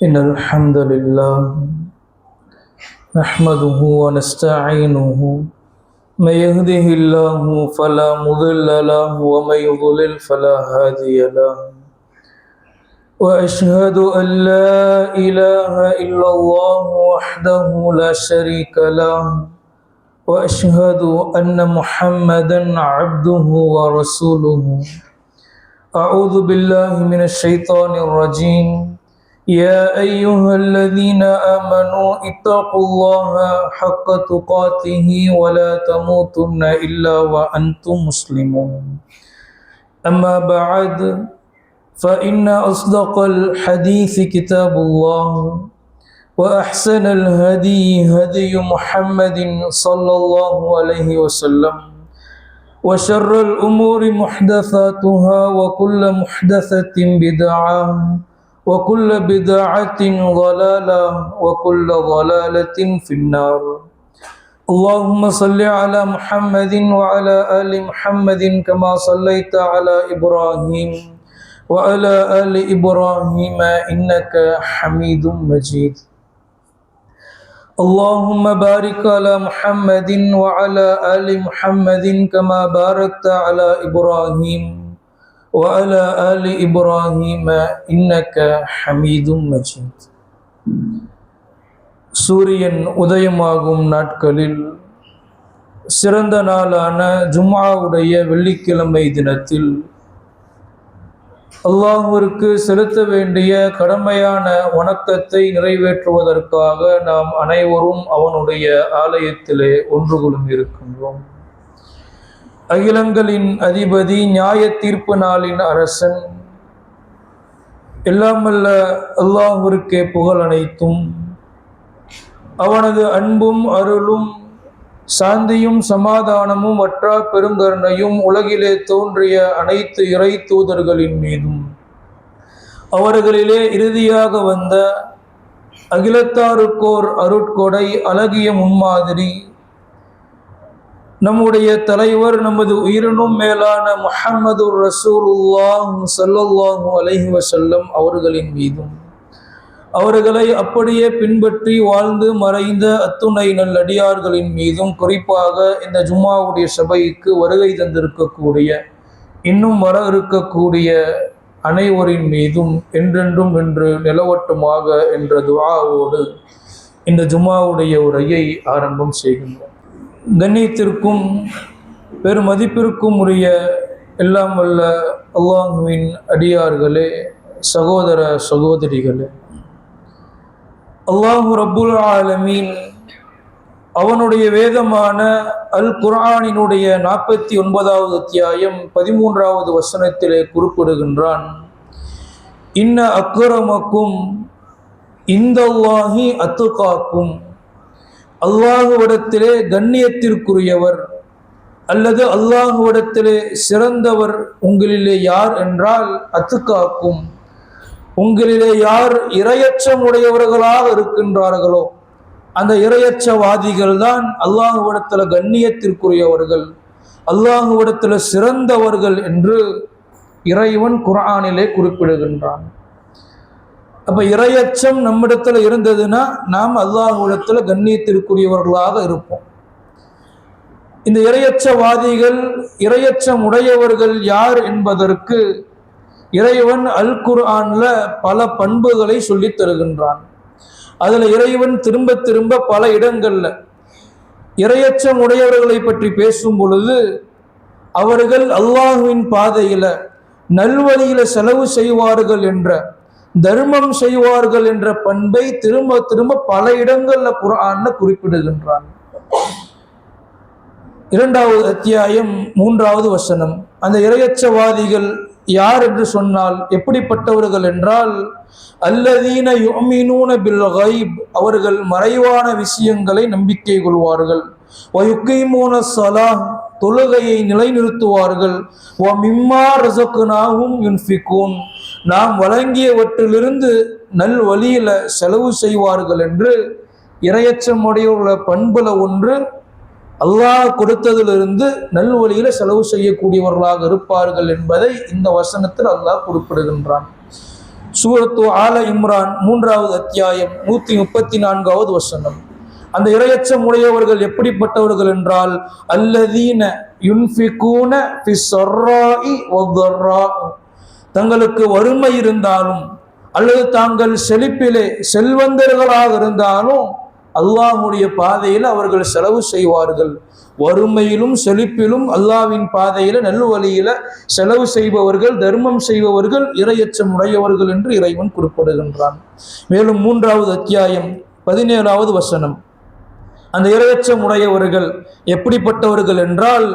إن الحمد لله نحمده ونستعينه من يهده الله فلا مضل له ومن يضلل فلا هادي له وأشهد أن لا إله إلا الله وحده لا شريك له وأشهد أن محمدا عبده ورسوله أعوذ بالله من الشيطان الرجيم يا أيها الذين آمنوا اتقوا الله حق تقاته ولا تموتن إلا وأنتم مسلمون أما بعد فإن أصدق الحديث كتاب الله وأحسن الهدي هدي محمد صلى الله عليه وسلم وشر الأمور محدثاتها وكل محدثة بدعة وكل بدعة ضلالة وكل ضلالة في النار اللهم صل على محمد وعلى آل محمد كما صليت على إبراهيم وعلى آل إبراهيم إنك حميد مجيد اللهم بارك على محمد وعلى آل محمد كما باركت على إبراهيم وعلى آل إبراهيم إنك حميد مجيد சூரியன் உதயமாகும் நாட்களில் சிறந்த நாளான ஜும்ஆவுடைய வெள்ளிக்கிழமை தினத்தில் அல்லாஹ்விற்கு செலுத்த வேண்டிய கடமையான வணக்கத்தை நிறைவேற்றுவதற்காக நாம் அனைவரும் அவனுடைய ஆலயத்திலே ஒன்று குழுமி இருக்கின்றோம். அகிலங்களின் அதிபதி, நியாய தீர்ப்பு நாளின் அரசன், எல்லாமல்ல அல்லாஹ்விற்கே புகழ் அனைத்தும். அவனது அன்பும் அருளும் சாந்தியும் சமாதானமும் வற்றா பெருங்கருணையும் உலகிலே தோன்றிய அனைத்து இறை தூதர்களின் மீதும் அவர்களிலே இறுதியாக வந்த அகிலத்தாருக்கோர் அருட்கொடை அழகிய முன்மாதிரி நம்முடைய தலைவர், நமது உயிரினும் மேலான முஹம்மது ரசூலுல்லாஹ் ஸல்லல்லாஹு அலைஹி வஸல்லம் அவர்களின் மீதும் அவர்களை அப்படியே பின்பற்றி வாழ்ந்து மறைந்த அத்துணை நல்லடியார்களின் மீதும், குறிப்பாக இந்த ஜும்ஆவுடைய சபைக்கு வருகை தந்திருக்கக்கூடிய இன்னும் வர இருக்கக்கூடிய அனைவரின் மீதும் என்றென்றும் என்று நிலவட்டுமாக என்ற துஆவோடு இந்த ஜும்ஆவுடைய உரையை ஆரம்பம் செய்கின்றோம். கண்ணியத்திற்கும் பெருமதிப்பிற்கும் உரிய எல்லாம் வல்ல அல்லாஹ்வின் அடியார்களே, சகோதர சகோதரிகளே, அல்லாஹு ரப்புல் ஆலமீன் அவனுடைய வேதமான அல் குர்ஆனினுடைய 49வது அத்தியாயம் 13வது வசனத்திலே குறிப்பிடுகின்றான், இன்ன அக்ரமக்கும் இந்தல்லாஹி அத்துகாக்கும், அல்லாஹுவிடத்திலே கண்ணியத்திற்குரியவர் அல்லது அல்லாஹுவிடத்திலே சிறந்தவர் உங்களிலே யார் என்றால் அத்துகாக்கும், உங்களிலே யார் இரையச்சம் உடையவர்களாக இருக்கின்றார்களோ அந்த இரையச்சவாதிகள் தான் அல்லாஹுவிடத்தில் கண்ணியத்திற்குரியவர்கள், அல்லாஹுவிடத்தில் சிறந்தவர்கள் என்று இறைவன் குர்ஆனிலே குறிப்பிடுகின்றான். அப்ப இரையச்சம் நம்மிடத்துல இருந்ததுன்னா நாம் அல்லாஹுவிடத்தில் கண்ணியத்திற்குரியவர்களாக இருப்போம். இந்த இரையச்சவாதிகள், இரையச்சம் உடையவர்கள் யார் என்பதற்கு இறைவன் அல் குர்ஆன்ல பல பண்புகளை சொல்லி தருகின்றான். அதுல இறைவன் திரும்ப திரும்ப பல இடங்கள்ல இரையச்சம் உடையவர்களை பற்றி பேசும் பொழுது அவர்கள் அல்லாஹுவின் பாதையில நல்வழியில செலவு செய்வார்கள் என்ற, தர்மம் செய்வார்கள் என்ற பண்பை திரும்ப திரும்ப பல இடங்கள்ல குர்ஆன்ல குறிப்பிடுகின்றான். 2வது அத்தியாயம் 3வது வசனம், அந்த இரையச்சவாதிகள் யார் என்று சொன்னால் எப்படிப்பட்டவர்கள் என்றால், அல்லதீன யுமினூன பில் கைப், அவர்கள் மறைவான விஷயங்களை நம்பிக்கை கொள்வார்கள், வயுக்கீமூன ஸலாஹ், தொழுகையை நிலைநிறுத்துவார்கள், வ மிம்மா ரஸக்னாஹும் யுன்ஃபிகூன், நாம் வழங்கியவற்றிலிருந்து நல் வழியில செலவு செய்வார்கள் என்று இரையச்சமுடையவர்கள பண்புல ஒன்று அல்லாஹ் கொடுத்ததிலிருந்து நல்வழியில செலவு செய்யக்கூடியவர்களாக இருப்பார்கள் என்பதை இந்த வசனத்தில் அல்லாஹ் குறிப்பிடுகின்றான். சூரத்து ஆல இம்ரான் 3வது அத்தியாயம் 134வது வசனம். அந்த இரையச்சம் உடையவர்கள் எப்படிப்பட்டவர்கள் என்றால், அல்லதீன யுன்ஃபிகூன ஃபிஸ்ஸர்ராஇ வத்தர்ரா, தங்களுக்கு வறுமை இருந்தாலும் அல்லது தாங்கள் செழிப்பிலே செல்வந்தர்களாக இருந்தாலும் அல்லாஹ்வுடைய பாதையில் அவர்கள் செலவு செய்வார்கள். வறுமையிலும் செழிப்பிலும் அல்லாஹ்வின் பாதையில நல்வழியில செலவு செய்பவர்கள், தர்மம் செய்பவர்கள் இரையச்சம் உடையவர்கள் என்று இறைவன் குறிப்பிடுகின்றான். மேலும் 3வது அத்தியாயம் 17வது வசனம். அந்த இரையச்சம் உடையவர்கள் எப்படிப்பட்டவர்கள் என்றால்,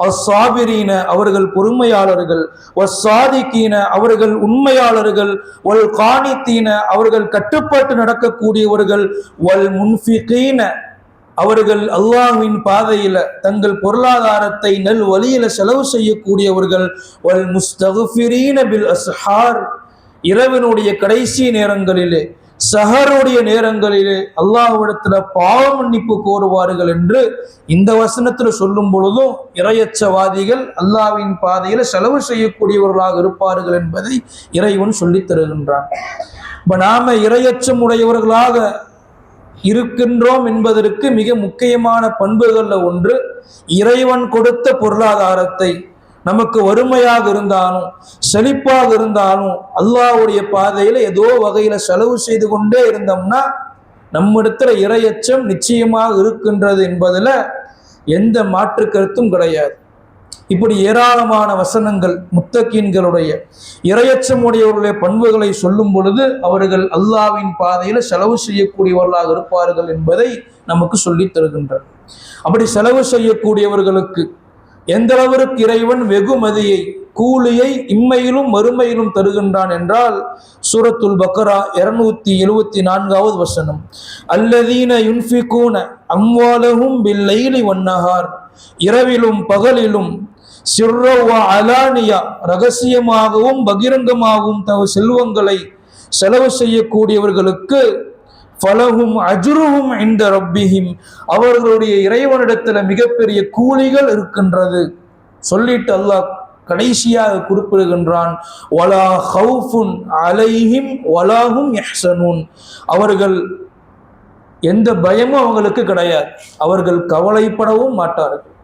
அஸ்ஸாபிரீன அவர்கள் பொறுமையாளர்கள், வஸ்ஸாதிகீன அவர்கள் உண்மையாளர்கள், வல் கானித்தீன அவர்கள் கட்டுப்பாட்டு நடக்கக்கூடியவர்கள், வல் முன்ஃபிகீன அவர்கள் அல்லாஹ்வின் பாதையில தங்கள் பொருளாதாரத்தை நல் வழியில செலவு செய்யக்கூடியவர்கள், வல் முஸ்தக்ஃபிரீன பில் அஸ்ஹார் இரவினுடைய கடைசி நேரங்களிலே சஹருடைய நேரங்களிலே அல்லாஹ்விடத்துல பாவ மன்னிப்பு கோருவார்கள் என்று இந்த வசனத்துல சொல்லும் பொழுதும் இரையச்சவாதிகள் அல்லாஹ்வின் பாதையில செலவு செய்யக்கூடியவர்களாக இருப்பார்கள் என்பதை இறைவன் சொல்லித் தருகின்றான். இப்ப நாம இரையச்சம் உடையவர்களாக இருக்கின்றோம் என்பதற்கு மிக முக்கியமான பண்புகள்ல ஒன்று, இறைவன் கொடுத்த பொருளாதாரத்தை நமக்கு வறுமையாக இருந்தாலும் செழிப்பாக இருந்தாலும் அல்லாஹ்வுடைய பாதையில ஏதோ வகையில செலவு செய்து கொண்டே இருந்தோம்னா நம்மிடத்துல இரையச்சம் நிச்சயமாக இருக்கின்றது என்பதுல எந்த மாற்று கருத்தும் கிடையாது. இப்படி ஏராளமான வசனங்கள் முத்தகீன்களுடைய இரையச்சம் உடையவர்களுடைய பண்புகளை சொல்லும் பொழுது அவர்கள் அல்லாஹ்வின் பாதையில செலவு செய்யக்கூடியவர்களாக இருப்பார்கள் என்பதை நமக்கு சொல்லித் தருகின்றனர். அப்படி செலவு செய்யக்கூடியவர்களுக்கு எந்த அளவிற்கு இறைவன் வெகுமதியை கூலியை இம்மையிலும் மறுமையிலும் தருகின்றான் என்றால், சூரத்துல் பக்ரா 274வது வசனம். அல்லதீன யுன்ஃபிகூன அம்வாலஹும் பில்லைலி வன்னஹார் இரவிலும் பகலிலும் சிர்ர வ அலானியா ரகசியமாகவும் பகிரங்கமாகவும் தங்கள் செல்வங்களை செலவு செய்யக்கூடியவர்களுக்கு ஃபலஹும் அஜ்ருஹும் இன்த ரப்பிஹிம் அவர்களுடைய இறைவனிடத்துல மிகப்பெரிய கூலிகள் இருக்கின்றது சொல்லிட்டு அல்லாஹ் கடைசியாக குறிப்பிடுகின்றான், வலா ஹவுஃபுன் அலைஹிம் வலாஹும் யஹ்சனூன் அவர்கள் எந்த பயமும் அவங்களுக்கு கிடையாது, அவர்கள் கவலைப்படவும் மாட்டார்கள்.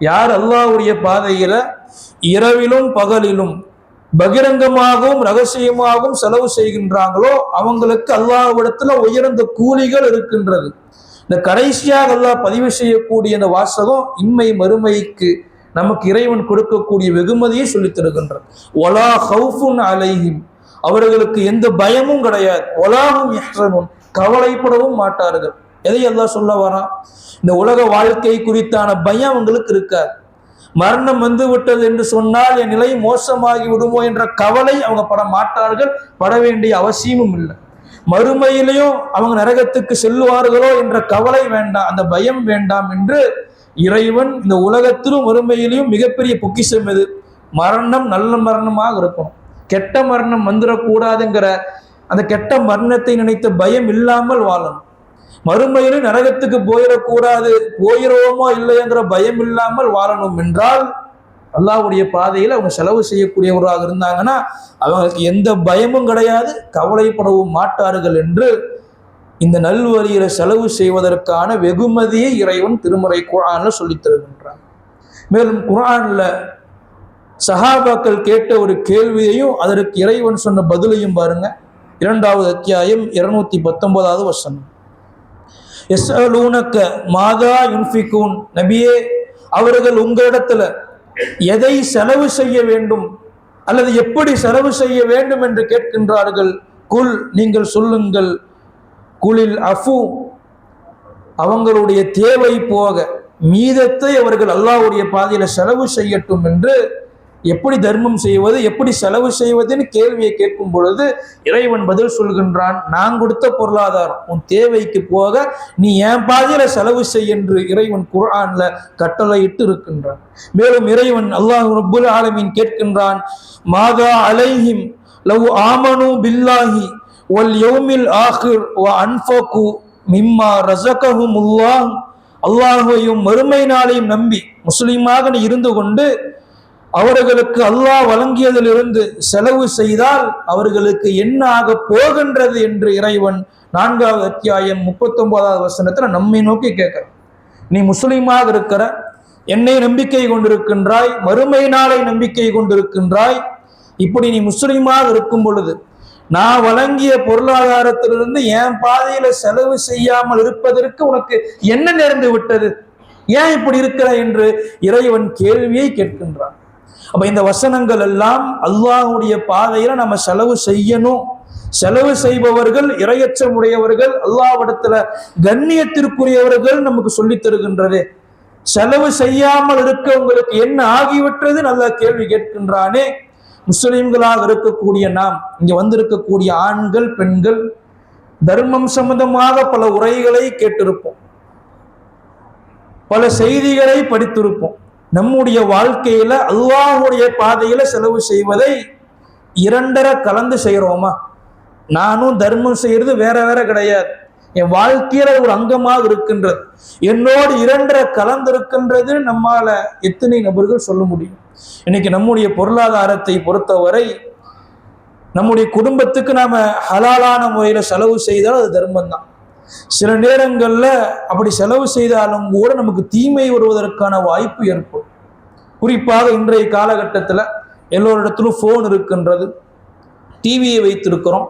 யார் அல்லாஹ்வுடைய பாதையில இரவிலும் பகலிலும் பகிரங்கமாகவும் ரகசியமாகவும் செலவு செய்கின்றாங்களோ அவங்களுக்கு அல்லாஹ்விடத்துல உயர்ந்த கூலிகள் இருக்கின்றது. இந்த கடைசியாக அல்லாஹ் பதிவு செய்யக்கூடிய இந்த வாசகம் இன்மை மறுமைக்கு நமக்கு இறைவன் கொடுக்கக்கூடிய வெகுமதியை சொல்லித் தருகின்றார். வலா ஹவுஃபுன் அலைஹிம் அவர்களுக்கு எந்த பயமும் கிடையாது, வலாஹும் யஹ்சனூன் கவலைப்படவும் மாட்டார்கள். எதை அல்லாஹ் சொல்ல வரான்? இந்த உலக வாழ்க்கை குறித்தான பயம் அவங்களுக்கு இருக்காது. மரணம் வந்து விட்டது என்று சொன்னால் என் நிலை மோசமாகி விடுமோ என்ற கவலை அவங்க பட மாட்டார்கள், பட வேண்டிய அவசியமும் இல்லை. மறுமையிலையும் அவங்க நரகத்துக்கு செல்லுவார்களோ என்ற கவலை வேண்டாம், அந்த பயம் வேண்டாம் என்று இறைவன் இந்த உலகத்திலும் மறுமையிலையும் மிகப்பெரிய பொக்கிஷம் எது? மரணம் நல்ல மரணமாக இருக்கணும், கெட்ட மரணம் வந்துடக்கூடாதுங்கிற அந்த கெட்ட மரணத்தை நினைத்த பயம் இல்லாமல் வாழணும். மறுமையிலும் நரகத்துக்கு போயிடக்கூடாது, போயிடுவோமோ இல்லைங்கிற பயம் இல்லாமல் வாழணும் என்றால் அல்லாஹ்வுடைய பாதையில் அவங்க செலவு செய்யக்கூடியவர்களாக இருந்தாங்கன்னா அவங்களுக்கு எந்த பயமும் கிடையாது, கவலைப்படவும் மாட்டார்கள் என்று இந்த நல்வழியில செலவு செய்வதற்கான வெகுமதியை இறைவன் திருமறை குர்ஆன்ல சொல்லித் தருகின்றான். மேலும் குர்ஆன்ல சஹாபாக்கள் கேட்ட ஒரு கேள்வியையும் அதற்கு இறைவன் சொன்ன பதிலையும் பாருங்க. 2வது அத்தியாயம் 219வது வசனம். யஸ்அலூனக மாதா யுன்ஃபிகூன் நபியே அவர்கள் உங்களிடத்துல எதை செலவு செய்ய வேண்டும் அல்லது எப்படி செலவு செய்ய வேண்டும் என்று கேட்கின்றார்கள். குல் நீங்கள் சொல்லுங்கள், குலில் அஃபு அவங்களுடைய தேவை போக மீதத்தை அவர்கள் அல்லாஹ்வுடைய பாதையில செலவு செய்யட்டும் என்று. எப்படி தர்மம் செய்வது, எப்படி செலவு செய்வதுன்னு கேள்வியை கேட்கும் பொழுது இறைவன் பதில் சொல்கின்றான், நான் கொடுத்த பொருளாதாரம் உன் தேவைக்கு போக நீ என் பாதையில செலவு செய் என்று இறைவன் குர்ஆன்ல கட்டளையிட்டு இருக்கின்றான். மேலும் இறைவன் அல்லாஹ் ரப்புல் ஆலமீன் கேட்கின்றான், மாதா அலைஹிம் லவ் ஆமனு பில்லாஹி வல் யௌமில் ஆகிர் வ அன்ஃபகு மிம்மா ரஸகஹுமுல்லாஹ் அல்லாஹ்வையும் மறுமை நாளையும் நம்பி முஸ்லிமாக இருந்து கொண்டு அவர்களுக்கு அல்லாஹ் வழங்கியதிலிருந்து செலவு செய்தால் அவர்களுக்கு என்ன ஆக போகின்றது என்று இறைவன் 4வது அத்தியாயம் 39வது வசனத்துல நம்மை நோக்கி கேட்கிறான். நீ முஸ்லிமாக இருக்கிற, என்னை நம்பிக்கை கொண்டிருக்கின்றாய், மறுமை நாளை நம்பிக்கை கொண்டிருக்கின்றாய். இப்படி நீ முஸ்லிமாக இருக்கும் பொழுது நான் வழங்கிய பொருளாதாரத்திலிருந்து என் பாதையில செலவு செய்யாமல் இருப்பதற்கு உனக்கு என்ன நேர்ந்து விட்டது, ஏன் இப்படி இருக்கிற என்று இறைவன் கேள்வியை கேட்கின்றான். அப்ப இந்த வசனங்கள் எல்லாம் அல்லாஹ்வுடைய பாதையில நம்ம செலவு செய்யணும். செலவு செய்பவர்கள் இரையச்சமுடையவர்கள், அல்லாஹ்விடத்துல கண்ணியத்திற்குரியவர்கள் நமக்கு சொல்லி தருகின்றது. செலவு செய்யாமல் இருக்க உங்களுக்கு என்ன ஆகிவிட்டது நல்ல கேள்வி கேட்கின்றானே. முஸ்லிம்களாக இருக்கக்கூடிய நாம், இங்க வந்திருக்கக்கூடிய ஆண்கள் பெண்கள் தர்மம் சம்பந்தமாக பல உரைகளை கேட்டிருப்போம், பல செய்திகளை படித்திருப்போம். நம்முடைய வாழ்க்கையில அல்லாஹ்வுடைய பாதையில செலவு செய்வதை இரண்டரை கலந்து செய்யறோமா? நானும் தர்மம் செய்யறது வேற வேற கிடையாது, என் வாழ்க்கையில ஒரு அங்கமாக இருக்கின்றது, என்னோடு இரண்டரை கலந்திருக்கின்றது. நம்மால எத்தனை நபர்கள் சொல்ல முடியும்? இன்னைக்கு நம்முடைய பொருளாதாரத்தை பொறுத்தவரை நம்முடைய குடும்பத்துக்கு நாம ஹலாலான முறையில செலவு செய்தால் அது தர்மம் தான். சில நேரங்கள்ல அப்படி செலவு செய்தாலும் கூட நமக்கு தீமை வருவதற்கான வாய்ப்பு ஏற்படும். குறிப்பாக இன்றைய காலகட்டத்தில் எல்லோரிடத்திலும் போன் இருக்கின்றது, டிவியை வைத்திருக்கிறோம்,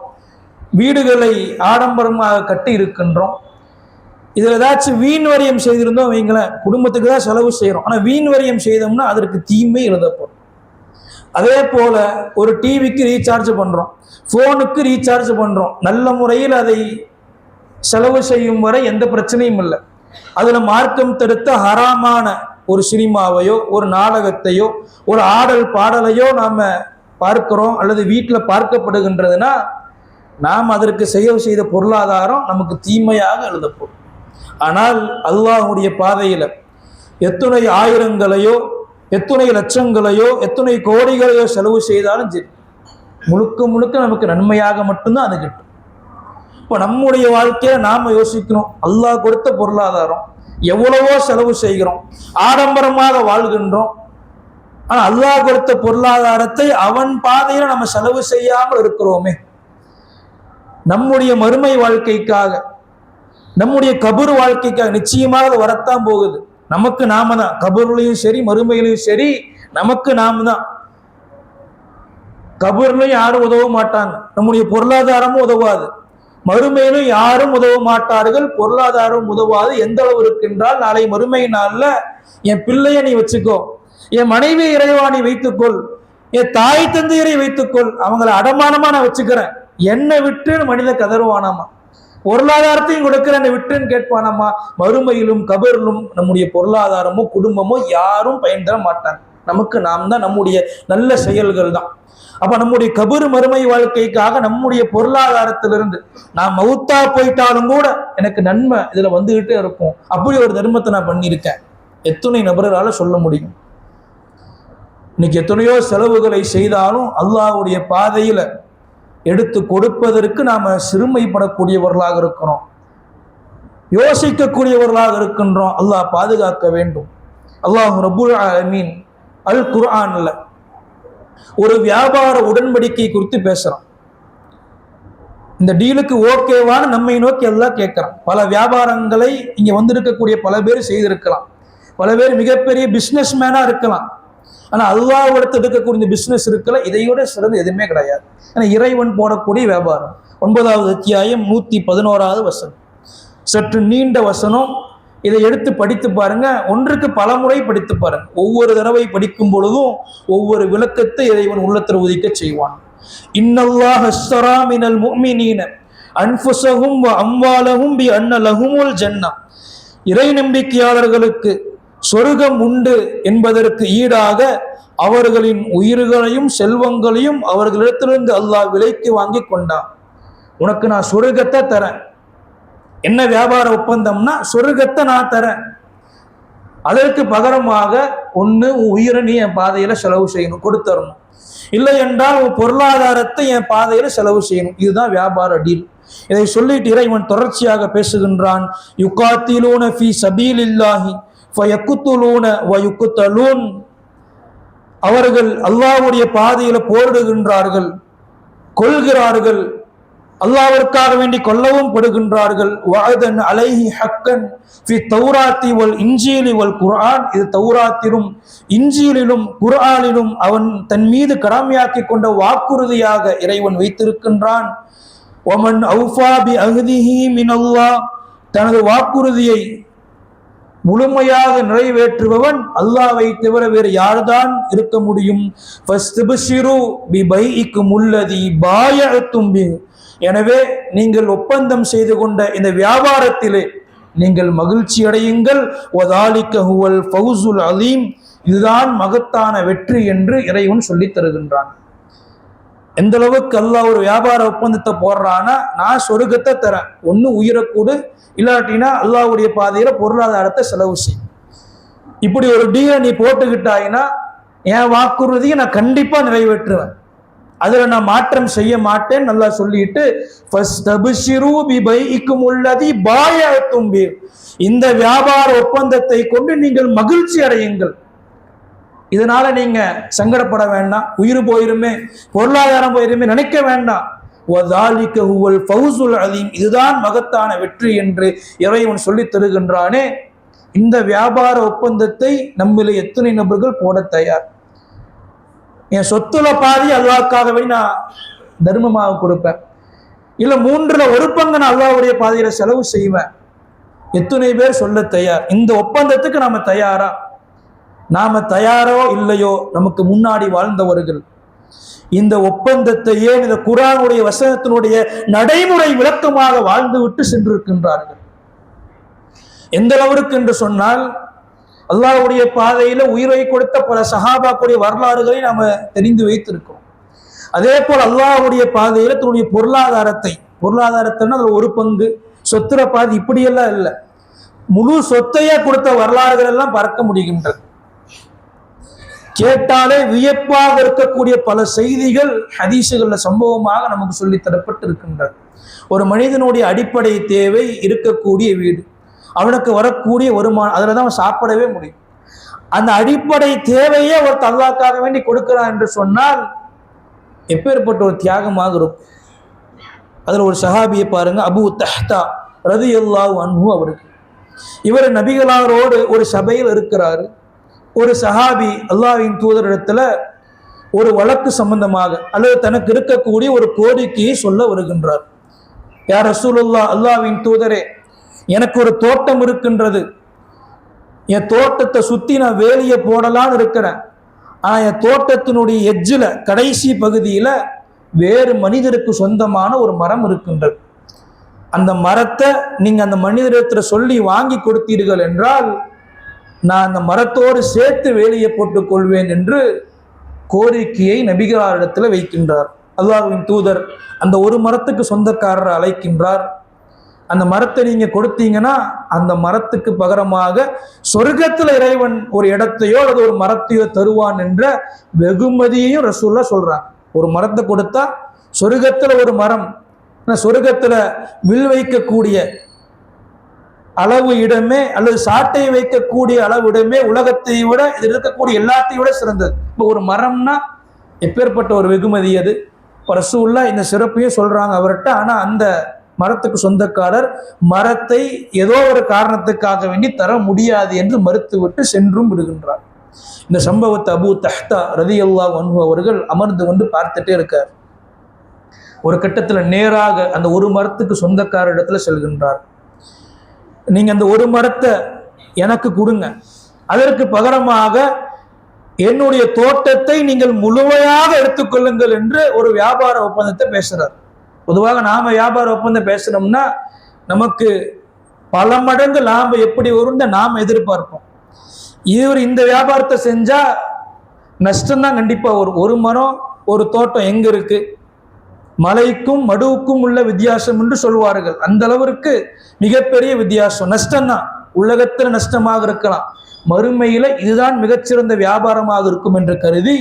வீடுகளை ஆடம்பரமாக கட்டி இருக்கின்றோம். இதுல ஏதாச்சும் வீண் வரியம் செய்திருந்தோம் வைங்களேன், குடும்பத்துக்கு தான் செலவு செய்யறோம், ஆனா வீண் வரியம் செய்தோம்னா அதற்கு தீமை எழுதப்படும். அதே போல ஒரு டிவிக்கு ரீசார்ஜ் பண்றோம், போனுக்கு ரீசார்ஜ் பண்றோம், நல்ல முறையில் அதை செலவு செய்யும் வரை எந்த பிரச்சனையும் இல்லை. அதுல மார்க்கம் தடுத்த ஹராமான ஒரு சினிமாவையோ ஒரு நாடகத்தையோ ஒரு ஆடல் பாடலையோ நாம பார்க்கிறோம் அல்லது வீட்டில் பார்க்கப்படுகின்றதுன்னா நாம் அதற்கு செய்த பொருளாதாரம் நமக்கு தீமையாக எழுதப்படும். ஆனால் அல்லாஹ்வுடைய பாதையில எத்துணை ஆயிரங்களையோ எத்துணை லட்சங்களையோ எத்துணை கோடிகளையோ செலவு செய்தாலும் சரி, முழுக்க முழுக்க நமக்கு நன்மையாக மட்டும்தான் அது கிட்டும். இப்போ நம்முடைய வாழ்க்கையில நாம யோசிக்கணும், அல்லாஹ் கொடுத்த பொருளாதாரம் எவ்வளவோ செலவு செய்கிறோம், ஆடம்பரமாக வாழ்கின்றோம், ஆனா அல்லாஹ் கொடுத்த பொருளாதாரத்தை அவன் பாதையில நம்ம செலவு செய்யாமல் இருக்கிறோமே. நம்முடைய மறுமை வாழ்க்கைக்காக, நம்முடைய கபூர் வாழ்க்கைக்காக நிச்சயமாக வரத்தான் போகுது. நமக்கு நாம தான், கபூர்லையும் சரி மறுமையிலையும் சரி நமக்கு நாம தான். கபூர்லையும் யாரும் உதவ மாட்டாங்க, நம்முடைய பொருளாதாரமும் உதவாது, மறுமையிலும் யாரும் உதவ மாட்டார்கள், பொருளாதாரம் உதவாது. எந்த அளவு இருக்கின்றால் நாளை மறுமை நாள்ல என் பிள்ளைய நீ வச்சுக்கோ, என் மனைவி இறைவாணி வைத்துக்கொள், என் தாய் தந்தையரை வைத்துக்கொள், அவங்களை அடமானமா நான் வச்சுக்கிறேன், என்னை விட்டு மனித கதறுவானாமா, பொருளாதாரத்தையும் கொடுக்கிற என்னை விட்டுன்னு கேட்பானாமா. மறுமையிலும் கபரிலும் நம்முடைய பொருளாதாரமோ குடும்பமோ யாரும் பயன் தர மாட்டாங்க, நமக்கு நாம் தான், நம்முடைய நல்ல செயல்கள் தான். அப்ப நம்முடைய கபரு மறுமை வாழ்க்கைக்காக நம்முடைய பொருளாதாரத்திலிருந்து நான் மவுத்தா போயிட்டாலும் கூட எனக்கு நன்மை இதுல வந்துகிட்டே இருக்கும், அப்படி ஒரு தர்மத்தை நான் பண்ணியிருக்கேன். எத்தனை நபர்களால சொல்ல முடியும்? இன்னைக்கு எத்தனையோ செலவுகளை செய்தாலும் அல்லாஹ்வுடைய பாதையில எடுத்து கொடுப்பதற்கு நாம சிறுமைப்படக்கூடியவர்களாக இருக்கிறோம், யோசிக்கக்கூடியவர்களாக இருக்கின்றோம். அல்லாஹ் பாதுகாக்க வேண்டும். அல்லாஹ் ரப்புல் ஆலமீன் அல் குர்ஆன்ல ஒரு வியாபார உடன்படிக்கை குறித்து பேசுறான். இந்த டீலுக்கு ஓகேவான்னு நம்மை நோக்கி எல்லாம் கேட்கிறான். பல வியாபாரங்களை இங்க வந்திருக்கக்கூடிய பல பேர் செய்திருக்கலாம், பல பேர் மிகப்பெரிய பிசினஸ் மேனா இருக்கலாம், ஆனா அல்லாஹ் எடுக்கக்கூடிய இந்த பிசினஸ் இருக்கல, இதையோட சிறந்து எதுவுமே கிடையாது. ஏன்னா இறைவன் போடக்கூடிய வியாபாரம். 9வது அத்தியாயம் 111வது வசனம், சற்று நீண்ட வசனம். இதை எடுத்து படித்து பாருங்க, ஒன்றுக்கு பல முறை படித்து பாருங்க. ஒவ்வொரு தடவை படிக்கும் பொழுதும் ஒவ்வொரு விளக்கத்தை இறைவன் உள்ளத்தில் உதிக்க செய்வான். இன்னல்லாஹ் அஸ்ஸரா மினல் முஃமினீன அன்ஃபுஸஹும் வ அம்வாலஹும் பி அன்ன லஹுமுல் ஜன்னah, இறை நம்பிக்கையாளர்களுக்கு சொர்க்கம் உண்டு என்பதற்கு ஈடாக அவர்களின் உயிர்களையும் செல்வங்களையும் அவர்களிடத்திலிருந்து அல்லாஹ் விலைக்கு வாங்கி கொண்டான். உனக்கு நான் சொர்க்கத்தை தரேன். என்ன வியாபார ஒப்பந்தம்னா, சொர்க்கத்தை நான் தரேன், அதற்கு பகரமாக ஒன்று உன் உயிரை நீ என் பாதையில செலவு செய்யணும், கொடுத்தரணும், இல்லை என்றால் உன் பொருளாதாரத்தை என் பாதையில செலவு செய்யணும். இதுதான் வியாபார டீல். இதை சொல்லிட்டு இறைவன் தொடர்ச்சியாக பேசுகின்றான். யுகாத்திலூன ஃபீ சபீலில்லாஹி ஃபயக்குத்துலூன வயுக்குத்தலூன், அவர்கள் அல்லாஹ்வுடைய பாதையில போரிடுகின்றார்கள், கொல்கிறார்கள், அல்லாஹ்விற்காக வேண்டி கொல்லவும் படுகின்றார்கள். வஅதன் அலைஹி ஹக்கன் ஃபி தௌராத்தி வல் இன்ஜீலி வல் குர்ஆன். இது தௌராத்திலும் இன்ஜீலிலும் குர்ஆனிலும் அவன் தன் மீது கடமையாக்கி கொண்ட வாக்குறுதியாக இறைவன் வைத்திருக்கின்றான். ஒமன் அவுஃபா பி அஹ்திஹி மினல்லாஹ். தனது வாக்குறுதியை முழுமையாக நிறைவேற்றுபவன் அல்லாஹ்வை தவிர வேறு யார்தான் இருக்க முடியும்? ஃபஸ்தப்ஷிரு பிபைஇக்கும் அல்லதி பாயஅத்தும் பிஹி. எனவே நீங்கள் ஒப்பந்தம் செய்து கொண்ட இந்த வியாபாரத்திலே நீங்கள் மகிழ்ச்சி அடையுங்கள். வதாலிக ஹுவல் ஃபௌசுல் அலீம். இதுதான் மகத்தான வெற்றி என்று இறைவன் சொல்லித் தருகின்றான். எந்த அளவுக்கு அல்லாஹ் ஒரு வியாபார ஒப்பந்தத்தை போடுறான்னா, நான் சொர்க்கத்தை தரேன், ஒன்று உயிரை கூடு, இல்லாட்டினா அல்லாஹ்வுடைய பாதையில பொருளாதாரத்தை செலவு செய். இப்படி ஒரு டீலை நீ போட்டுக்கிட்டாயினா என் வாக்குறுதியை நான் கண்டிப்பா நிறைவேற்றுவேன், அதுல நான் மாற்றம் செய்ய மாட்டேன் நல்லா சொல்லிட்டு ஃபஸ்தப்ஷிரு பிபைஇக்கும் அல்லதி பாயஅத்தும் பிஹி. இந்த வியாபார ஒப்பந்தத்தை கொண்டு நீங்கள் மகிழ்ச்சி அடையுங்கள். இதனால நீங்க சங்கடப்பட வேண்டாம், உயிர் போயிருமே, பொருளாதாரம் போயிருமே நினைக்க வேண்டாம். வதாலிக ஹுவல் ஃபௌசுல் அலீம். இதுதான் மகத்தான வெற்றி என்று இறைவன் சொல்லித் தருகின்றானே. இந்த வியாபார ஒப்பந்தத்தை நம்மிலே எத்தனை நபர்கள் போட தயார்? என் சொத்துல பாதி அல்லாஹ்வுக்காக வேண்டி நான் தர்மமாக கொடுப்பேன், இல்ல 1/3 நான் அல்லாஹ்வுடைய பாதையில செலவு செய்வேன். எத்தனை பேர் சொல்ல தயார்? இந்த ஒப்பந்தத்துக்கு நாம தயாரா? நாம தயாரோ இல்லையோ, நமக்கு முன்னாடி வாழ்ந்தவர்கள் இந்த ஒப்பந்தத்தையே இந்த குர்ஆனுடைய வசனத்தினுடைய நடைமுறை விளக்கமாக வாழ்ந்து விட்டு சென்றிருக்கின்றார்கள். எந்த அளவிற்கு என்று சொன்னால், அல்லாஹ்வுடைய பாதையில உயிரை கொடுத்த பல சஹாபாக்களுடைய வரலாறுகளை நாம தெரிந்து வைத்திருக்கிறோம். அதே போல் அல்லாஹ்வுடைய பாதையில தன்னுடைய பொருளாதாரத்தை ஒரு பங்கு, சொத்துற பாதி, இப்படியெல்லாம் இல்லை, முழு சொத்தையே கொடுத்த வரலாறுகள் எல்லாம் பார்க்க முடிகின்றது. கேட்டாலே வியப்பாக இருக்கக்கூடிய பல செய்திகள் ஹதீஸுகள்ல சம்பவமாக நமக்கு சொல்லித் தரப்பட்டு இருக்கின்றது. ஒரு மனிதனுடைய அடிப்படை தேவை இருக்கக்கூடிய வீடு, அவனுக்கு வரக்கூடிய வருமானம், அதுல தான் அவன் சாப்பிடவே முடியும். அந்த அடிப்படை தேவையே ஒரு அல்லாஹ்வுக்காக வேண்டி கொடுக்கிறான் என்று சொன்னால் எப்பேற்பட்ட ஒரு தியாகமாக இருக்கும். அதுல ஒரு சஹாபியை பாருங்க, அபூ தஹ்தா ரலியல்லாஹு அன்ஹு அவருக்கு. இவர் நபிகளாரோடு ஒரு சபையில் இருக்கிறாரு. ஒரு சஹாபி அல்லாஹ்வின் தூதரிடத்துல ஒரு வழக்கு சம்பந்தமாக அல்லது தனக்கு இருக்கக்கூடிய ஒரு கோரிக்கையை சொல்ல வருகின்றார். யா ரசூலுல்லாஹ், அல்லாஹ்வின் தூதரே, எனக்கு ஒரு தோட்டம் இருக்கின்றது, என் தோட்டத்தை சுத்தி நான் வேலியை போடலான்னு இருக்கிறேன். ஆனா என் தோட்டத்தினுடைய எட்ஜில் கடைசி பகுதியில வேறு மனிதருக்கு சொந்தமான ஒரு மரம் இருக்கின்றது. அந்த மரத்தை நீங்க அந்த மனிதரிடத்துல சொல்லி வாங்கி கொடுத்தீர்கள் என்றால் நான் அந்த மரத்தோடு சேர்த்து வேலியை போட்டுக் கொள்வேன் என்று கோரிக்கையை நபிகளாரிடத்துல வைக்கின்றார். அல்லாஹ்வின் தூதர் அந்த ஒரு மரத்துக்கு சொந்தக்காரரை அழைக்கின்றார். அந்த மரத்தை நீங்க கொடுத்தீங்கன்னா அந்த மரத்துக்கு பகரமாக சொர்க்கத்துல இறைவன் ஒரு இடத்தையோ அல்லது ஒரு மரத்தையோ தருவான் என்ற வெகுமதியையும் ரசூலுல்லாஹ் சொல்றாங்க. ஒரு மரத்தை கொடுத்தா சொர்க்கத்துல ஒரு மரம், சொர்க்கத்துல வில் வைக்கக்கூடிய அளவு இடமே அல்லது சாட்டை வைக்கக்கூடிய அளவு இடமே உலகத்தை விட இது இருக்கக்கூடிய எல்லாத்தையும் விட சிறந்தது. இப்போ ஒரு மரம்னா எப்பேற்பட்ட ஒரு வெகுமதி அது. ரசூலுல்லாஹ் இந்த சிறப்பையும் சொல்றாங்க அவர்கிட்ட. ஆனா அந்த மரத்துக்கு சொந்தக்காரர் மரத்தை ஏதோ ஒரு காரணத்துக்காக வேண்டி தர முடியாது என்று மறுத்துவிட்டு சென்றும் விடுகின்றார். இந்த சம்பவத்தை அபூ தஹ்தா ரலியல்லாஹு அன்ஹு அவர்கள் அமர்ந்து கொண்டு பார்த்துட்டே இருக்கார். ஒரு கட்டத்தில் நேராக அந்த ஒரு மரத்துக்கு சொந்தக்காரர் இடத்துல செல்கின்றார். நீங்க அந்த ஒரு மரத்தை எனக்கு கொடுங்க, அதற்கு பகரமாக என்னுடைய தோட்டத்தை நீங்கள் முழுமையாக எடுத்துக்கொள்ளுங்கள் என்று ஒரு வியாபார ஒப்பந்தத்தை பேசுறார். பொதுவாக நாம வியாபார ஒப்பந்தம் பேசுறோம்னா நமக்கு பல மடங்கு லாபம் எப்படி வரும்னு நாம் எதிர்பார்ப்போம். இவர் இந்த வியாபாரத்தை செஞ்சா நஷ்டம்தான் கண்டிப்பா வரும். ஒரு மரம் ஒரு தோட்டம் எங்க இருக்கு, மலைக்கும் மடுவுக்கும் உள்ள வித்தியாசம் என்று சொல்வார்கள். அந்த அளவிற்கு மிகப்பெரிய வித்தியாசம். நஷ்டம்தான், உலகத்தில் நஷ்டமாக இருக்கலாம், மறுமையில இதுதான் மிகச்சிறந்த வியாபாரமாக இருக்கும் என்று கருதி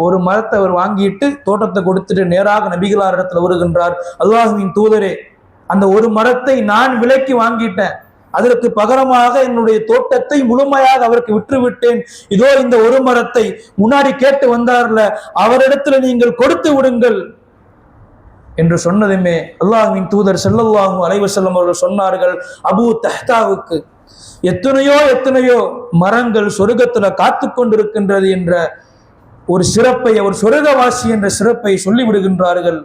ஒரு மரத்தை அவர் வாங்கிட்டு தோட்டத்தை கொடுத்துட்டு நேராக நபிகளார் இடத்துல வருகின்றார். அல்லாஹ்வின் தூதரே, அந்த ஒரு மரத்தை நான் விலைக்கு வாங்கிட்டேன், அதற்கு பகரமாக என்னுடைய தோட்டத்தை முழுமையாக அவருக்கு விற்றுவிட்டேன். இதோ இந்த ஒரு மரத்தை முன்னாடி கேட்டு வந்தார்ல, அவரிடத்துல நீங்கள் கொடுத்து விடுங்கள் என்று சொன்னதுமே அல்லாஹ்வின் தூதர் ஸல்லல்லாஹு அலைஹி வஸல்லம் அவர்கள் சொன்னார்கள், அபூ தஹ்தாவுக்கு எத்தனையோ மரங்கள் சொர்க்கத்துல காத்து கொண்டிருக்கின்றது என்ற ஒரு சிறப்பை, அவர் சொர்க்கவாசி என்ற சிறப்பை சொல்லி விடுகின்றார்கள்.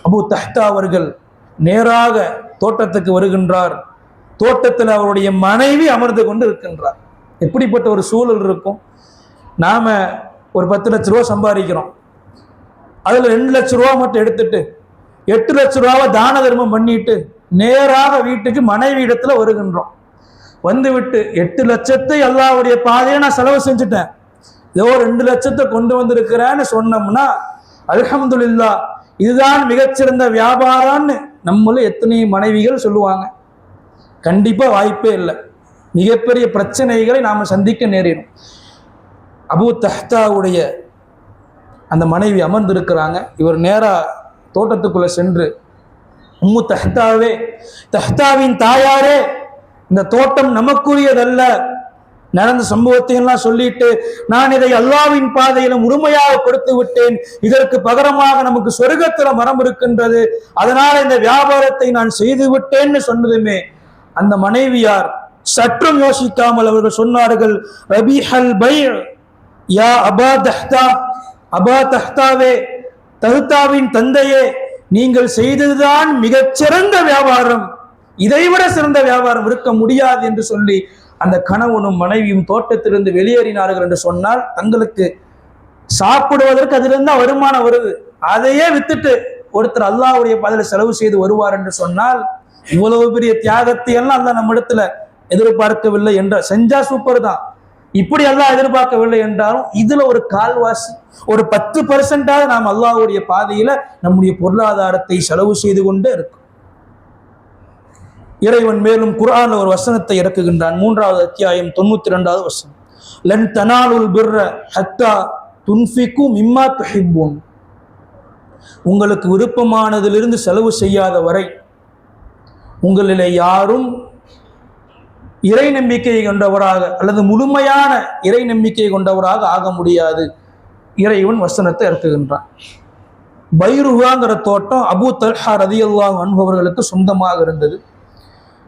அபூ தஹ்தா அவர்கள் நேராக தோட்டத்துக்கு வருகின்றார். தோட்டத்தில் அவருடைய மனைவி அமர்ந்து கொண்டு இருக்கின்றார். எப்படிப்பட்ட ஒரு சூழல் இருக்கும்? நாம ஒரு 10 லட்ச ரூபா சம்பாதிக்கிறோம், அதுல 2 லட்ச ரூபா மட்டும் எடுத்துட்டு 8 லட்ச ரூபாவை தான தர்மம் பண்ணிட்டு நேராக வீட்டுக்கு மனைவி இடத்துல வருகின்றோம். வந்து விட்டு 8 லட்சத்தை அல்லாஹ்வுடைய பாதையை நான் செலவு செஞ்சுட்டேன், ஏதோ 2 லட்சத்தை கொண்டு வந்திருக்கிறேன்னு சொன்னோம்னா அல்ஹம்துலில்லாஹ் இதுதான் மிகச்சிறந்த வியாபாரம்னு நம்மள எத்தனை மனைவிகள் சொல்லுவாங்க? கண்டிப்பா வாய்ப்பே இல்லை. மிகப்பெரிய பிரச்சனைகளை நாம சந்திக்க நேரிடும். அபூ தஹ்தாவுடைய அந்த மனைவி அமர்ந்திருக்கிறாங்க. இவர் நேரா தோட்டத்துக்குள்ள சென்று, உம்மு தஹ்தாவே, தஹ்தாவின் தாயாரே, இந்த தோட்டம் நமக்குரியதல்ல, நடந்த சம்பவத்தை எல்லாம் சொல்லிட்டு, நான் இதை அல்லாஹ்வின் பாதையில முழுமையாக கொடுத்து விட்டேன், இதற்கு பகரமாக நமக்கு சொர்க்கத்துல மரம் இருக்கின்றது, அதனால இந்த வியாபாரத்தை நான் செய்து விட்டேன்னு சொன்னதுமே அந்த மனைவியார் சற்றும் யோசிக்காமல் அவர்கள் சொன்னார்கள், ரபீஹல் பை யா அபா தஹ்தா, அபா தஹ்தாவே, தஹ்தாவின் தந்தையே, நீங்கள் செய்ததுதான் மிகச்சிறந்த வியாபாரம், இதைவிட சிறந்த வியாபாரம் இருக்க முடியாது என்று சொல்லி அந்த கணவனும் மனைவியும் தோட்டத்திலிருந்து வெளியேறினார்கள். என்று சொன்னால் தங்களுக்கு சாப்பிடுவதற்கு அதிலிருந்து வருமானம் வருது, அதையே வித்துட்டு ஒருத்தர் அல்லாஹ்வுடைய பாதையில செலவு செய்து வருவார் என்று சொன்னால், இவ்வளவு பெரிய தியாகத்தை எல்லாம் அல்லாஹ் நம்ம இடத்துல எதிர்பார்க்கவில்லை என்ற செஞ்சா சூப்பர் தான், இப்படி அல்லாஹ் எதிர்பார்க்கவில்லை என்றாலும் இதுல ஒரு கால்வாசி, ஒரு 10% நாம் அல்லாஹ்வுடைய பாதையில நம்முடைய பொருளாதாரத்தை செலவு செய்து கொண்டே இருக்கும். இறைவன் மேலும் குர்ஆன்ல ஒரு வசனத்தை இறக்குகின்றான். 3வது அத்தியாயம் 92வது வசனம், லன் தனாலுல் பிர்ர ஹத்தா துன்ஃபிகு மிம்மா துஹிப்பூன், உங்களுக்கு விருப்பமானதிலிருந்து செலவு செய்யாத வரை உங்களிலே யாரும் இறை நம்பிக்கை கொண்டவராக அல்லது முழுமையான இறை நம்பிக்கை கொண்டவராக ஆக முடியாது. இறைவன் வசனத்தை இறக்குகின்றான். பைருஹாங்கிற தோட்டம் அபூ தல்ஹா ரலியல்லாஹு அன்ஹு அவர்களுக்கு சொந்தமாக இருந்தது.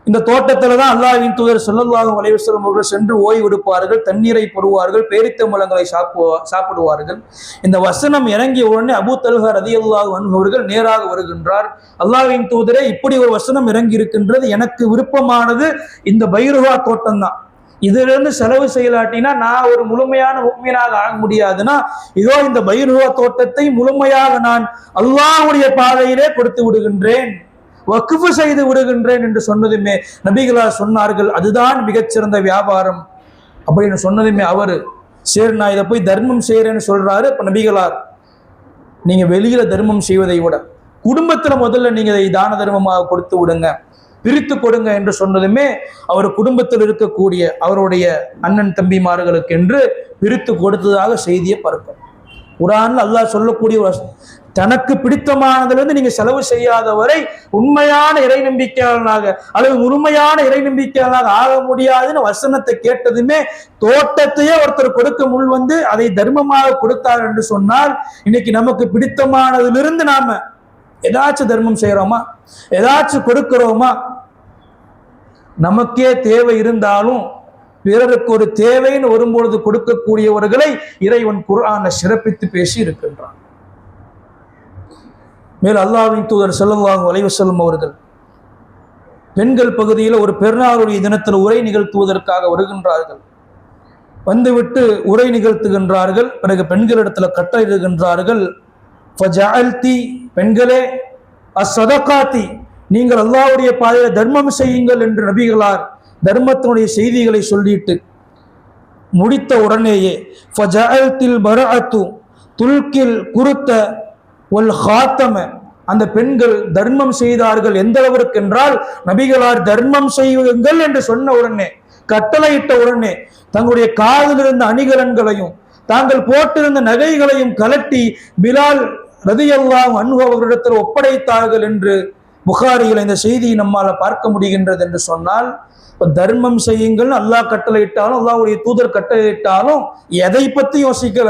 இந்த தோட்டத்துல தான் அல்லாஹ்வின் தூதர் ஸல்லல்லாஹு அலைஹி வஸல்லம் அவர்கள் சென்று ஓய்வு எடுப்பார்கள், தண்ணீரை பருவார்கள், பேரித்தம்பழங்களை சாப்பிடுவார்கள். இந்த வசனம் இறங்கிய உடனே அபூ தல்ஹா ரலியல்லாஹு அன்ஹு அவர்கள் நேராக வருகின்றார். அல்லாஹ்வின் தூதரே, இப்படி ஒரு வசனம் இறங்கி இருக்கின்றது, எனக்கு விருப்பமானது இந்த பைருஹா தோட்டம் தான், இதிலிருந்து செலவு செய்யலாட்டினா நான் ஒரு முழுமையான முஃமினாக ஆக முடியாதுன்னா, இதோ இந்த பைருஹா தோட்டத்தை முழுமையாக நான் அல்லாஹ்வுடைய பாதையிலே கொடுத்து விடுகின்றேன், வக்ஃப் செய்து விடுகின்றேன் என்று சொன்னதுமே நபிகளார் சொன்னார்கள், அதுதான் மிகச்சிறந்த வியாபாரம் அப்படின்னு சொன்னதுமே அவர், சரி நான் இதை போய் தர்மம் செய்யறேன்னு சொல்றாரு. இப்ப நபிகளார், நீங்க வெளியில தர்மம் செய்வதை விட குடும்பத்துல முதல்ல நீங்க இதை தான தர்மமாக கொடுத்து விடுங்க, பிரித்து கொடுங்க என்று சொன்னதுமே அவர் குடும்பத்தில் இருக்கக்கூடிய அவருடைய அண்ணன் தம்பிமார்களுக்கு என்று பிரித்து கொடுத்ததாக செய்தியை பார்ப்போம். குர்ஆன்ல அல்லாஹ் சொல்லக்கூடிய தனக்கு பிடித்தமானதிலிருந்து நீங்க செலவு செய்யாத வரை உண்மையான இறை நம்பிக்கையாளனாக அல்லது முழுமையான இறை நம்பிக்கையாளனாக ஆக முடியாதுன்னு வசனத்தை கேட்டதுமே தோட்டத்தையே ஒருத்தர் கொடுக்க முன் வந்து அதை தர்மமாக கொடுத்தார் என்று சொன்னால், இன்னைக்கு நமக்கு பிடித்தமானதிலிருந்து நாம ஏதாச்சும் தர்மம் செய்யறோமா, ஏதாச்சும் கொடுக்கிறோமா? நமக்கே தேவை இருந்தாலும் பிறருக்கு ஒரு தேவைன்னு வரும்பொழுது கொடுக்கக்கூடியவர்களை இறைவன் குர்ஆன்ல சிறப்பித்து பேசி இருக்கின்றான். மேல் அல்லாஹ்வின் தூதர் ஸல்லல்லாஹு அலைஹி வஸல்லம் அவர்கள் பெண்கள் பகுதியில் ஒரு பெருநாளுடைய தினத்தில் உரை நிகழ்த்துவதற்காக வருகின்றார்கள். வந்துவிட்டு உரை நிகழ்த்துகின்றார்கள். பிறகு பெண்களிடத்துல கட்டளையிடுகின்றார்கள், ஃபஜஅல்தி, பெண்களே, அஸ்ஸதகாத்தி, நீங்கள் அல்லாஹ்வுடைய பாதையில தர்மம் செய்யுங்கள் என்று நபிகளார் தர்மத்தினுடைய செய்திகளை சொல்லிட்டு முடித்த உடனேயே ஃபஜஅல்தில் பரஅத்து துல்கில் குருத்த ஒல் ஹாத்தம, அந்த பெண்கள் தர்மம் செய்தார்கள். எந்த அளவிற்கு என்றால், நபிகளார் தர்மம் செய்யுங்கள் என்று சொன்ன உடனே, கட்டளையிட்ட உடனே தங்களுடைய காதில் இருந்த அணிகலன்களையும் தாங்கள் போட்டிருந்த நகைகளையும் கலட்டி பிலால் ரலியல்லாஹு அன்ஹு அவர்களிடத்தில் ஒப்படைத்தார்கள் என்று புகாரியில் இந்த செய்தியை நம்மால் பார்க்க முடிகின்றது என்று சொன்னால், தர்மம் செய்யுங்கள் அல்லாஹ் கட்டளையிட்டாலும் அல்லாஹ்வுடைய தூதர் கட்டளையிட்டாலும் எதை பத்தி யோசிக்கல.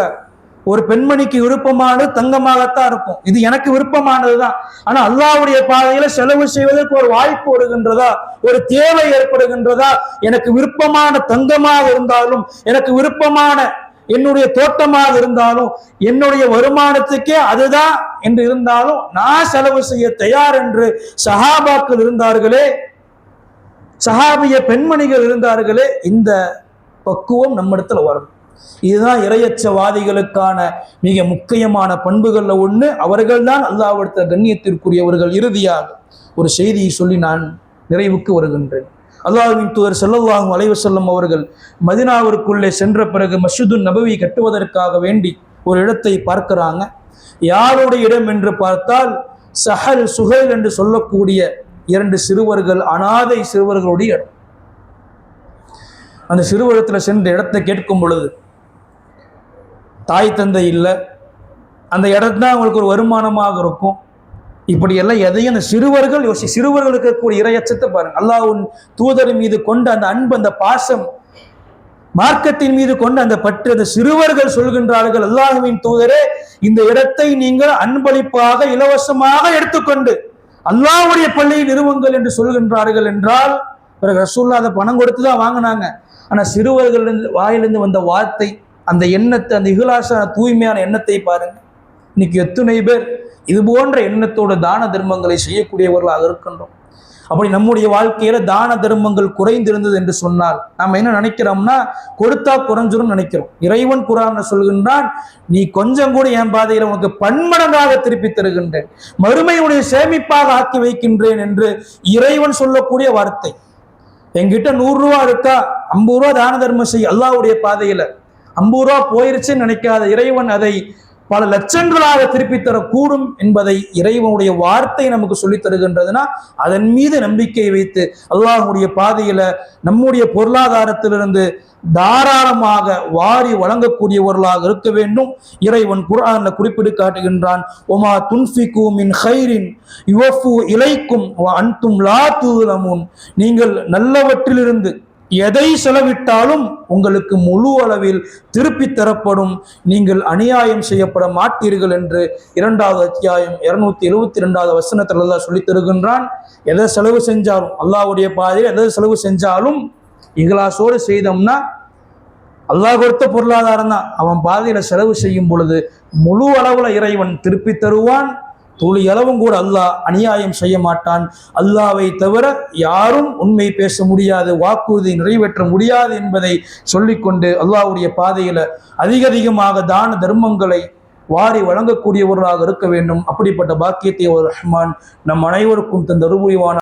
ஒரு பெண்மணிக்கு விருப்பமானது தங்கமாகத்தான் இருக்கும், இது எனக்கு விருப்பமானதுதான். ஆனா அல்லாஹ்வுடைய பாதையில செலவு செய்வதற்கு ஒரு வாய்ப்பு வருகின்றதா, ஒரு தேவை ஏற்படுகின்றதா, எனக்கு விருப்பமான தங்கமாக இருந்தாலும், எனக்கு விருப்பமான என்னுடைய தோட்டமாக இருந்தாலும், என்னுடைய வருமானத்துக்கே அதுதான் என்று இருந்தாலும் நான் செலவு செய்ய தயார் என்று சஹாபாக்கள் இருந்தார்களே, சஹாபிய பெண்மணிகள் இருந்தார்களே, இந்த பக்குவம் நம்மிடத்துல வரும். இதுதான் இறையச்சவாதிகளுக்கான மிக முக்கியமான பண்புகள்ல ஒண்ணு. அவர்கள் தான் அல்லாஹ்விடத்தில் கண்ணியத்திற்குரியவர்கள். இறுதியாக ஒரு செய்தியை சொல்லி நான் நிறைவுக்கு வருகின்றேன். அல்லாஹ்வின் தூதர் ஸல்லல்லாஹு அலைஹி வஸல்லம் அவர்கள் மதீனாவிற்குள்ளே சென்ற பிறகு மஸ்ஜிதுன் நபவி கட்டுவதற்காக வேண்டி ஒரு இடத்தை பார்க்கிறாங்க. யாருடைய இடம் என்று பார்த்தால் சஹல் சுஹைல் என்று சொல்லக்கூடிய 2 சிறுவர்கள், அனாதை சிறுவர்களுடைய இடம். அந்த சிறுவரிடத்தில் சென்ற இடத்தை கேட்கும் பொழுது தாய் தந்தை இல்லை, அந்த இடம் தான் அவங்களுக்கு ஒரு வருமானமாக இருக்கும். இப்படியெல்லாம் எதையும் அந்த சிறுவர்கள் சிறுவர்களுக்கு இருக்கக்கூடிய இறையச்சத்தை பாருங்க. அல்லாஹ்வின் தூதர் மீது கொண்ட அந்த அன்பு, அந்த பாசம், மார்க்கத்தின் மீது கொண்ட அந்த பற்று, அந்த சிறுவர்கள் சொல்கின்றார்கள், அல்லாஹ்வின் தூதரே, இந்த இடத்தை நீங்கள் அன்பளிப்பாக இலவசமாக எடுத்துக்கொண்டு அல்லாஹ்வுடைய பள்ளியை நிறுவுங்கள் என்று சொல்கின்றார்கள் என்றால், பிறகு ரசூலுல்லாஹ் அதை பணம் கொடுத்து தான் வாங்கினாங்க. ஆனால் சிறுவர்கள் வாயிலிருந்து வந்த வார்த்தை, அந்த எண்ணத்தை, அந்த இஹ்லாஸான தூய்மையான எண்ணத்தை பாருங்க. இன்னைக்கு எத்தனை பேர் இது போன்ற எண்ணத்தோடு தான தர்மங்களை செய்யக்கூடியவர்களாக இருக்கின்றோம். அப்படி நம்முடைய வாழ்க்கையில தான தர்மங்கள் குறைந்திருந்தது என்று சொன்னால் நம்ம என்ன நினைக்கிறோம்னா, கொடுத்தா குறைஞ்சிரும் நினைக்கிறோம். இறைவன் குர்ஆன்ல சொல்கின்றான், நீ கொஞ்சம் கூட என் பாதையில உனக்கு பன்மடங்காக திருப்பி தருகின்றேன், மறுமையுடைய சேமிப்பாக ஆக்கி வைக்கின்றேன் என்று இறைவன் சொல்லக்கூடிய வார்த்தை. என்கிட்ட 100 ரூபா இருக்கா, 50 ரூபா தான தர்மம் செய் அல்லாஹ்வுடைய பாதையில. 50 ரூபா போயிருச்சுன்னு நினைக்காத, இறைவன் அதை பல லட்சங்களாக திருப்பி தரக்கூடும் என்பதை இறைவனுடைய வார்த்தை நமக்கு சொல்லி தருகின்றதுன்னா, அதன் மீது நம்பிக்கை வைத்து அல்லாஹ்வுடைய பாதையில நம்முடைய பொருளாதாரத்திலிருந்து தாராளமாக வாரி வழங்கக்கூடியவர்களாக இருக்க வேண்டும். இறைவன் குர்ஆன்ல குறிப்பிட்டு காட்டுகின்றான், ஒமா துன்ஃபிகு மின் கைரின் யுவஃபு இலைக்கும் வ அன்தும் லா துலமுன், நீங்கள் நல்லவற்றிலிருந்து எதை செலவிட்டாலும் உங்களுக்கு முழு அளவில் திருப்பி தரப்படும், நீங்கள் அநியாயம் செய்யப்பட மாட்டீர்கள் என்று 2வது அத்தியாயம் 272வது வசனத்தில் அல்லாஹ் சொல்லித் தருகின்றான். எதை செலவு செஞ்சாலும், அல்லாஹ்வுடைய பாதையில் எதை செலவு செஞ்சாலும் இஹ்லாஸோடு செய்தோம்னா, அல்லாஹ் கொடுத்த பொருளாதாரம் தான், அவன் பாதையில செலவு செய்யும் பொழுது முழு அளவுல இறைவன் திருப்பி தருவான். துளி அளவும் கூட அல்லாஹ் அநியாயம் செய்ய மாட்டான். அல்லாஹ்வை தவிர யாரும் உண்மை பேச முடியாது, வாக்குறுதி நிறைவேற்ற முடியாது என்பதை சொல்லிக்கொண்டு அல்லாஹ்வுடைய பாதையில அதிகமாக தான தர்மங்களை வாரி வழங்கக்கூடியவர்களாக இருக்க வேண்டும். அப்படிப்பட்ட பாக்கியத்தை ஒரு ரஹ்மான் நம் அனைவருக்கும் தந்த அருள்புரிவானாக.